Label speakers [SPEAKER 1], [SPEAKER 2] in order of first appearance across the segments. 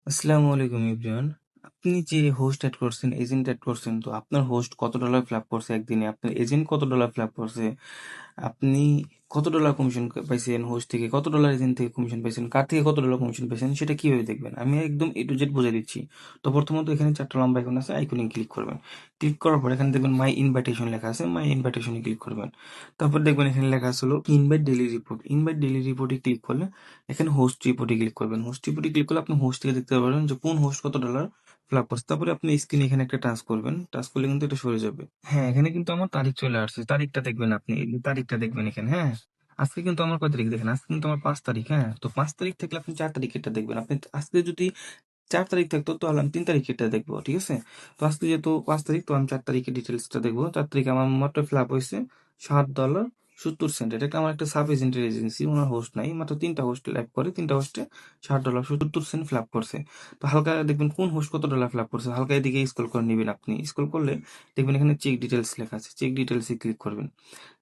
[SPEAKER 1] আসসালামু আলাইকুম এভরিওয়ান। আপনি যে হোস্ট এড করছেন, এজেন্ট এড করছেন, তো আপনার হোস্ট কত ডলার ফ্ল্যাপ করছে একদিনে, আপনার এজেন্ট কত ডলার ফ্ল্যাপ করছে, আপনি কত ডলার কমিশন পাইছেন হোস্ট থেকে, কত ডলার এজেন্ট থেকে কমিশন পাইছেন, কার থেকে কত ডলার কমিশন পাইছেন, সেটা কিভাবে দেখবেন আমি একদম এ টু জেড বুঝিয়ে দিচ্ছি। তো প্রথমত এখানে চারটা লম্বা আইকন আছে, আইকনে ক্লিক করবেন। ক্লিক করার পর এখানে দেখবেন মাই ইনভাইটেশন লেখা আছে, মাই ইনভাইটেশনে ক্লিক করবেন। তারপর দেখবেন এখানে লেখা আছে হলো invite daily report. Invite daily রিপোর্টে ক্লিক করলে এখানে হোস্ট রিপোর্টে ক্লিক করবেন। হোস্ট রিপোর্টে ক্লিক করলে আপনি হোস্ট থেকে দেখতে পারবেন যে কোন হোস্ট কত ডলার ফ্ল্যাপ করছে। তারপরে আপনি স্ক্রিনে এখানে একটা টাচ করবেন, টাচ করলে কিন্তু এটা সরে যাবে। হ্যাঁ, এখানে কিন্তু আমার তারিখ চলে আসছে, তারিখটা দেখবেন আপনি, এই যে তারিখটা দেখবেন এখানে। হ্যাঁ, আজকে কিন্তু আমার কয় তারিখ দেখেন, আজকে কিন্তু আমার 5 তারিখ। হ্যাঁ, তো 5 তারিখ থেকে আপনি 4 তারিখেরটা দেখবেন। আপনি আজকে যদি 4 তারিখ থাকতো তাহলে আমি 3 তারিখেরটা দেখবো, ঠিক আছে? তো আজকে যেহেতু 5 তারিখ, তো আমি 4 তারিখের ডিটেলসটা দেখবো। 4 তারিখে আমার মাত্র ফ্ল্যাপ হয়েছে $7.70। এটা একটা আমার একটা সাব এজেন্টের এজেন্সি, ওনার হোস্ট নাই, মাত্র 3টা হোস্ট লাইভ করে, 3টা হোস্টে $7.70 ফ্ল্যাপ করছে। তো হালকা দেখবেন কোন হোস্ট কত ডলার ফ্ল্যাপ করছে, হালকা এদিকে স্ক্রল করে নেবেন। আপনি স্ক্রল করলে দেখবেন এখানে চেক ডিটেলস লেখা আছে, চেক ডিটেলসে ক্লিক করবেন।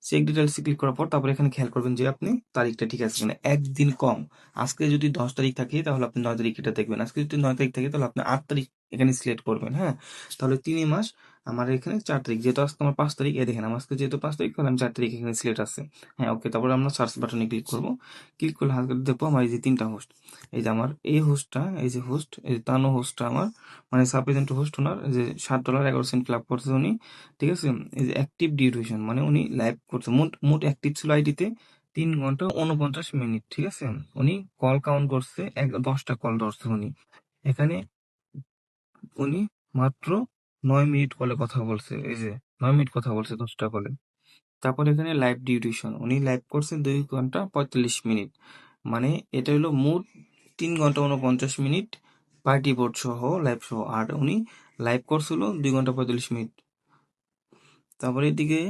[SPEAKER 1] চেক ডিটেলসে ক্লিক করার পর তারপর এখানে খেয়াল করবেন যে আপনি তারিখটা ঠিক আছে কিনা, একদিন কম। আজকে যদি 10 তারিখ থাকে তাহলে আপনি 9 তারিখ এটা দেখবেন, আজকে যদি 9 তারিখ থাকে তাহলে আপনি 8 তারিখ এখানে সিলেক্ট করবেন। হ্যাঁ, তাহলে 3 মাস আমার এখানে 4 তারিখ, যেহেতু আজকে আমার 5 তারিখ, এ দেখেন আমার আজকে যেহেতু 5 তারিখ, তাহলে আমি 4 তারিখ এখানে সিলেক্ট আছে। হ্যাঁ, ওকে। তারপরে আমরা সার্চ বাটনে ক্লিক করবো। ক্লিক করলে হালকা দেখবো আমার এই যে 3টা হোস্ট, এই যে আমার এই হোস্টটা, এই যে হোস্ট, এই যে তানো হোস্টটা আমার, মানে সাব এজেন্ট হোস্ট, ওনার এই যে $7.11 ফ্ল্যাপ করছে উনি, ঠিক আছে? এই যে অ্যাক্টিভ ডিউরেশন, মানে উনি লাইভ করছে, মোট মোট অ্যাক্টিভ ছিল আইডিতে 3 ঘন্টা 49 মিনিট, ঠিক আছে? উনি কল কাউন্ট করছে, 10টা কল ধরছে উনি এখানে। উনি মাত্র 9 মিনিট কলে কথা বলছে, এই যে 9 মিনিট কথা বলছে 10টা কলে। তারপর এখানে লাইভ ডিউরেশন, উনি লাইভ করছে 2 ঘন্টা 45 মিনিট, মানে এটা হলো মোট 3 ঘন্টা 49 মিনিট, পার্টি বোর্ড সহ লাইভ সহ। আর উনি লাইভ করছিল 2 ঘন্টা 45 মিনিট। তারপরে এদিকে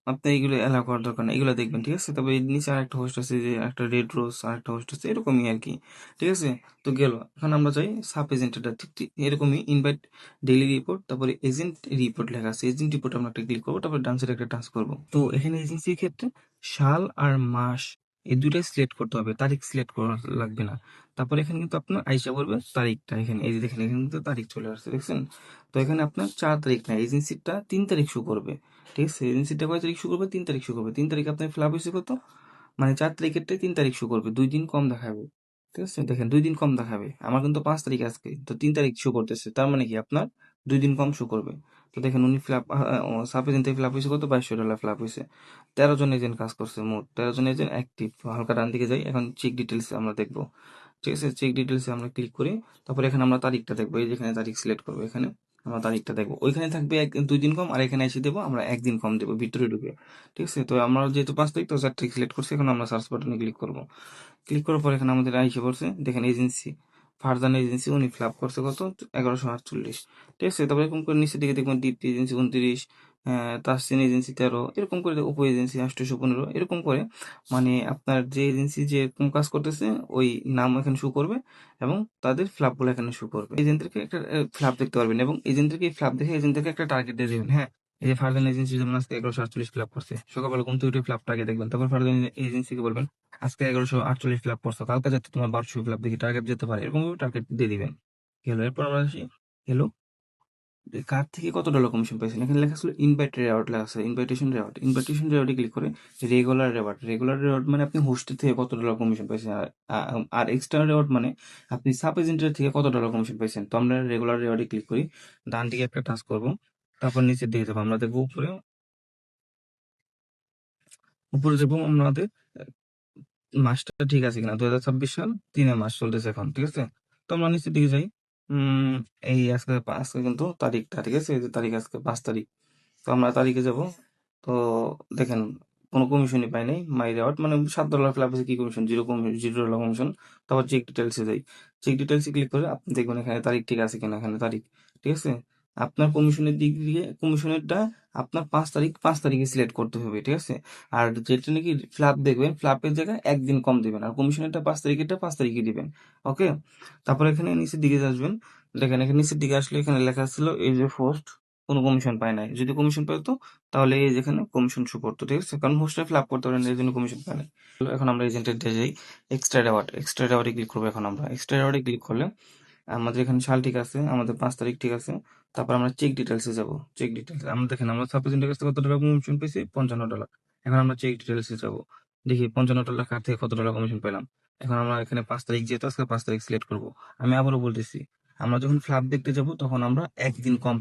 [SPEAKER 1] আপনার এগুলো এলাও করার দরকার নেই, এগুলো দেখবেন, ঠিক আছে? তবে এর নিচে আরেকটা হোস্ট আছে, যে একটা রেড রোজ, আরেকটা হোস্ট আছে, এরকমই আর কি, ঠিক আছে? তো গেল, এখন আমরা চাই সাব এজেন্টটা, ঠিক ঠিক এরকমই ইনভাইট ডেইলি রিপোর্ট, তারপরে এজেন্ট রিপোর্ট লেখা আছে, এজেন্ট রিপোর্ট আমরা একটা ক্লিক করবো, তারপরে ডান সাইডে একটা টাচ করবো। তো এখানে এজেন্সির ক্ষেত্রে সাল আর মাস এই দুটাই সিলেক্ট করতে হবে, তারিখ সিলেক্ট করা লাগবে না। তারপরে এখানে কিন্তু আপনার আইসা পড়বে তারিখটা, এখানে এই যে দেখেন এখানে কিন্তু তারিখ চলে আসছে, দেখছেন? তো এখানে আপনার 4 তারিখ না, এজেন্সিটা 3 তারিখ শো করবে, ঠিক আছে? এজেন্সিটা কয় তারিখ শো করবে? 3 তারিখ শো করবে। 3 তারিখ আপনার ফ্ল্যাপ হয়েছে কত, মানে 4 তারিখেরটাই 3 তারিখ শো করবে, 2 দিন কম দেখাবে, ঠিক আছে? দেখেন 2 দিন কম দেখাবে, আমার কিন্তু 5 তারিখ আজকে, তো 3 তারিখ শো করতেছে, তার মানে কি আপনার 2 দিন কম শো করবে। তো দেখেন উনি ফ্ল্যাপ, সাব এজেন্ট থেকে ফ্ল্যাপ হয়েছে কত, $22 ফ্ল্যাপ হয়েছে। 13 জন এজেন্ট কাজ করছে, মোট 13 জন এজেন্ট অ্যাক্টিভ। হালকা ডান দিকে যাই, এখন চেক ডিটেলস আমরা দেখবো, ঠিক আছে? চেক ডিটেলসে আমরা ক্লিক করি, তারপরে এখানে আমরা তারিখটা দেখবো, এই যেখানে তারিখ সিলেক্ট করবো, এখানে আমরা তারিখটা দেখবো, ওইখানে থাকবে 2 দিন কম, আর এখানে এসে দেবো আমরা 1 দিন কম দেবো ভিতরে ঢুকে, ঠিক আছে? তো আমরা যেহেতু 5 তারিখ, তো 4 তারিখ সিলেক্ট করছি, এখন আমরা সার্চ বাটনে ক্লিক করবো। ক্লিক করার পর এখানে আমাদের আইসে পড়ছে, দেখেন এজেন্সি, ফারজান এজেন্সি, উনি ফ্ল্যাপ করছে কত, 1148, ঠিক আছে? তারপরে এরকম করে নিচের দিকে দেখবেন দীপ্তি এজেন্সি 29, তাসজিন এজেন্সি 13, এরকম করে উপ এজেন্সি 815, এরকম করে, মানে আপনার যে এজেন্সি যে এরকম কাজ করতেছে ওই নাম এখানে শো করবে, এবং তাদের ফ্ল্যাপ গুলো এখানে শো করবে। এজেন্টদেরকে একটা ফ্ল্যাপ দেখতে পারবেন, এবং এজেন্টদেরকে ফ্ল্যাপ দেখে এজেন্টদেরকে একটা টার্গেট দিয়ে দেবেন। হ্যাঁ, এই যে ফারজান এজেন্সি যেমন আজকে 1148 ফ্ল্যাপ করছে, সকালবেলা ঘুম থেকে উঠে ফ্ল্যাপটা আগে দেখবেন, তারপর ফারজান এজেন্সিকে বলবেন আজকে 1148 ফ্ল্যাপ করছো, কালকে যাতে তোমার 1200 ফ্ল্যাপ দেখি টার্গেট যেতে পারে, এরকম টার্গেট দিয়ে দিবেন। গেল, এরপর আমরা আসি, গেল কার থেকে কত ডলার কমিশন পাইছেন, এখানে লেখা ছিল ইনভাইট রেওয়ার্ড লেখা আছে, ইনভাইটেশন রেওয়ার্ড। ইনভাইটেশন রেওয়ার্ডে ক্লিক করে রেগুলার রেওয়ার্ড, রেগুলার রেওয়ার্ড মানে আপনি হোস্টের থেকে কত ডলার কমিশন পাইছেন, আর এক্সট্রা রেওয়ার্ড মানে আপনি সাব এজেন্টের থেকে কত ডলার কমিশন পাইছেন। তো আমরা রেগুলার রেওয়ার্ডে ক্লিক করি, ডান দিকে একটা টাচ করবো, তারপর নিচের দিকে যাবো, আমরা দেখবো উপরে, উপরে যাবো আমাদের মাসটা ঠিক আছে কিনা, 2026 সাল 3 মাস চলতেছে এখন, ঠিক আছে? তো আমরা নিচের দিকে যাই। উম এই আজকে আজকে কিন্তু তারিখটা, ঠিক আছে? এই যে তারিখ, আজকে 5 তারিখ। তো আমরা তারিখে যাব। তো দেখেন কোনো কমিশনই পাই নাই, মাই রেওয়ার্ড মানে $7 ফ্ল্যাপ আছে, কি কমিশন, $0 কমিশন। তারপর চেক ডিটেলসে যাই, চেক ডিটেলসে ক্লিক করে আপনি দেখবেন এখানে তারিখ ঠিক আছে কিনা, এখানে তারিখ, ঠিক আছে? আপনার কমিশনের দিক দিয়ে কমিশনেরটা আপনার 5 তারিখ, 5 তারিখে সিলেক্ট করতে হবে, ঠিক আছে? আর যেটা নাকি ফ্ল্যাপ দেখবেন, ফ্ল্যাপের জায়গায় 1 দিন কম দিবেন, আর কমিশনেরটা 5 তারিখেরটা 5 তারিখে দিবেন, ওকে? তারপর এখানে নিচের দিকে আসবেন, দেখেন এখানে নিচের দিকে আসলে এখানে লেখা ছিল এই যে পোস্ট, কোনো কমিশন পায় নাই। যদি কমিশন পেতো তাহলে এই যেখানে কমিশন শো করতো, ঠিক আছে? কারণ হোস্টে ফ্ল্যাপ করতে পারেন, এই জন্য কমিশন পায় না। এখন আমরা এজেন্টের যাই, এক্সট্রা রেওয়ার্ড, এক্সট্রা রেওয়ার্ডে ক্লিক করবো। এখন আমরা এক্সট্রা রেওয়ার্ডে ক্লিক করলে আমাদের এখানে সাল ঠিক আছে, আমাদের 5 তারিখ ঠিক আছে। তারপর আমরা চেক ডিটেলসে যাব। চেক ডিটেলস আমরা দেখেন, আমরা সাব এজেন্টের কাছ থেকে কত টাকা কমিশন পেয়েছি? $55। এখন আমরা চেক ডিটেলসে যাব, দেখি $55 কার থেকে কত টাকা কমিশন পেলাম। এখন আমরা এখানে 5 তারিখ, যেহেতু আজকে 5 তারিখ সিলেক্ট করব। আমি আবারও বলতেছি, আমরা যখন ফ্ল্যাপ দেখতে যাব তখন আমরা একদিন কম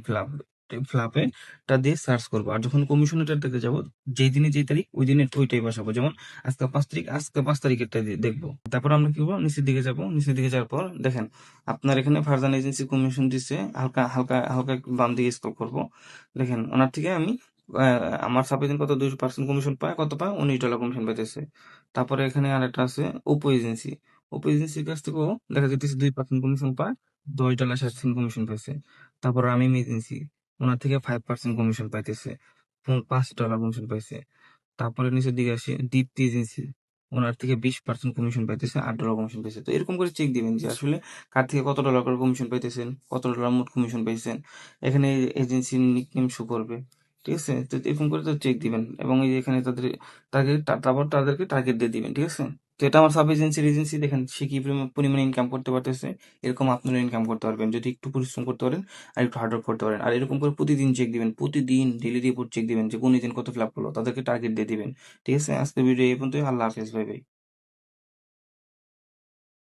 [SPEAKER 1] ফ্ল্যাপে টা দিয়ে সার্চ করবো। আর যখন কমিশনেরটা দেখতে যাব, যেই দিনে যেই তারিখ ওই দিনে ওইটাই বসাবো। যেমন আজকে 5 তারিখ, আজকে 5 তারিখেরটা দেখবো। তারপর আমরা কি করবো, নিচের দিকে যাব। নিচের দিকে যাওয়ার পর দেখেন, আপনার এখানে ফারজান এজেন্সি কমিশন দিচ্ছে, হালকা হালকা হালকা একটু বাম দিকে স্ক্রল করবো। দেখেন ওনার থেকে আমি আমার সাপোজ কত 2% কমিশন পায়, কত পায়? $19 কমিশন পাইতেছে। তারপরে এখানে আরেকটা আছে ওপো এজেন্সি। ওপো এজেন্সির কাছ থেকেও দেখা যাইতেছে 2% কমিশন পায়, $10.60 কমিশন পাইছে। তারপর আমি এজেন্সি, ওনার থেকে 5% কমিশন পাইতেছে, $5 কমিশন পাইছে। তারপরে নিচের দিকে আসি, দীপ্তি এজেন্সি, ওনার থেকে 20% কমিশন পাইতেছে, $8 কমিশন পাইছে। তো এরকম করে চেক দিবেন যে আসলে কার থেকে কত ডলার করে কমিশন পাইতেছেন, কত ডলার মোট কমিশন পাইছেন। এখানে এজেন্সির নিকনেম শো করবে, ঠিক আছে? তো এরকম করে তো চেক দিবেন, এবং এই যে এখানে তাদের টার্গেট, তারপর তাদেরকে টার্গেট দিয়ে দিবেন, ঠিক আছে? তো এটা আমার সাব এজেন্সির এজেন্সি, দেখেন সে কি পরিমাণে ইনকাম করতে পারতেছে। এরকম আপনারা ইনকাম করতে পারবেন যদি একটু পরিশ্রম করতে পারেন আর একটু হার্ড ওয়ার্ক করতে পারেন। আর এরকম করে প্রতিদিন চেক দিবেন, প্রতিদিন ডেইলি রিপোর্ট চেক দিবেন যে কোন দিন কত ফ্ল্যাপ করলো, তাদেরকে টার্গেট দিয়ে দিবেন। ঠিক আছে? আজকের ভিডিও এই পর্যন্তই। আল্লাহ হাফেজ, ভাই ভাই।